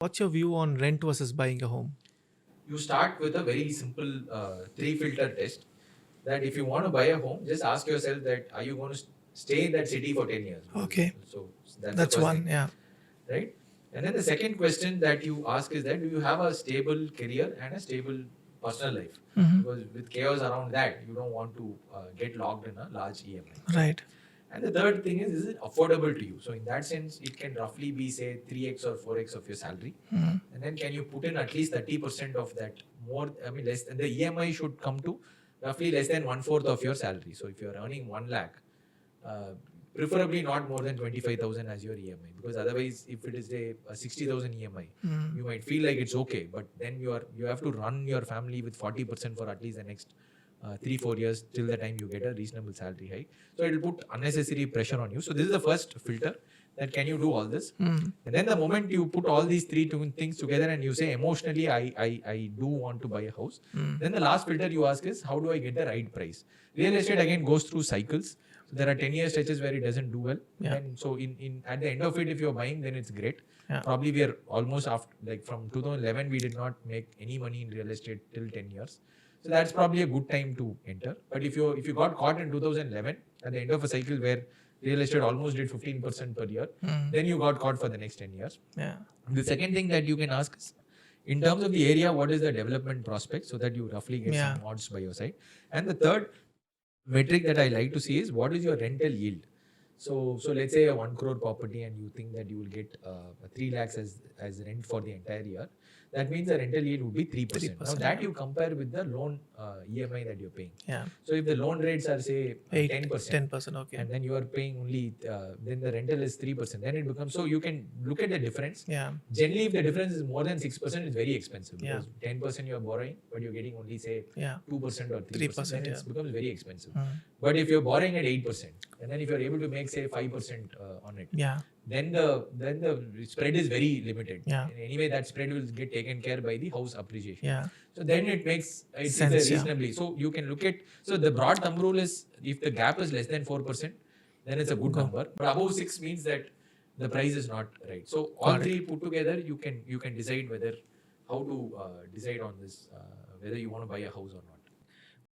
What's your view on rent versus buying a home? You start with a very simple three filter test that if you want to buy a home, just ask yourself that are you going to stay in that city for 10 years? Okay, So that's the that's first one. thing, Yeah. right? And then the second question that you ask is that do you have a stable career and a stable personal life? Because with chaos around that, you don't want to get locked in a large EMI. Right. And the third thing is it affordable to you? So in that sense, it can roughly be say 3x or 4x of your salary. And then can you put in at least 30% of that more, I mean less than the EMI should come to roughly less than 1/4 of your salary. So if you're earning 1 lakh, uh, preferably not more than 25,000 as your EMI, because otherwise if it is a 60,000 EMI, you might feel like it's okay, but then you have to run your family with 40% for at least the next 3-4 years till the time you get a reasonable salary hike. So it will put unnecessary pressure on you. So this is the first filter, that can you do all this. And then the moment you put all these things together and you say emotionally I do want to buy a house, then the last filter you ask is how do I get the right price. Real estate again goes through cycles. So there are 10-year stretches where it doesn't do well. Yeah. And so in at the end of it, if you're buying, then it's great. Yeah. Probably we are almost after, like from 2011 we did not make any money in real estate till 10 years. So that's probably a good time to enter. But if you got caught in 2011 at the end of a cycle where real estate almost did 15% per year, then you got caught for the next 10 years. Yeah. The second thing that you can ask is, in terms of the area, what is the development prospect, so that you roughly get some odds by your side. And the third metric that I like to see is what is your rental yield. So let's say a 1 crore property and you think that you will get 3 lakhs as rent for the entire year. That means the rental yield would be 3%. Now that you compare with the loan EMI that you're paying. Yeah. So if the loan rates are say 10%, 10%. Okay. and then you are paying only, then the rental is 3%, then it becomes, so you can look at the difference. Yeah. Generally, if the difference is more than 6%, it's very expensive, Yeah. because 10% you are borrowing, but you're getting only say Yeah. 2% or 3%, then it becomes very expensive. Mm. But if you're borrowing at 8%, and then if you're able to make say 5% on it, Yeah. then the spread is very limited. Yeah. And anyway, that spread will get taken care by the house appreciation. Yeah. So then it makes it's Sense, a reasonably. So you can look at, so the broad thumb rule is if the gap is less than 4%, then it's a good number. But above 6 means that the price is not right. So all Got it. three put together, you can decide whether how to decide on this, whether you want to buy a house or not.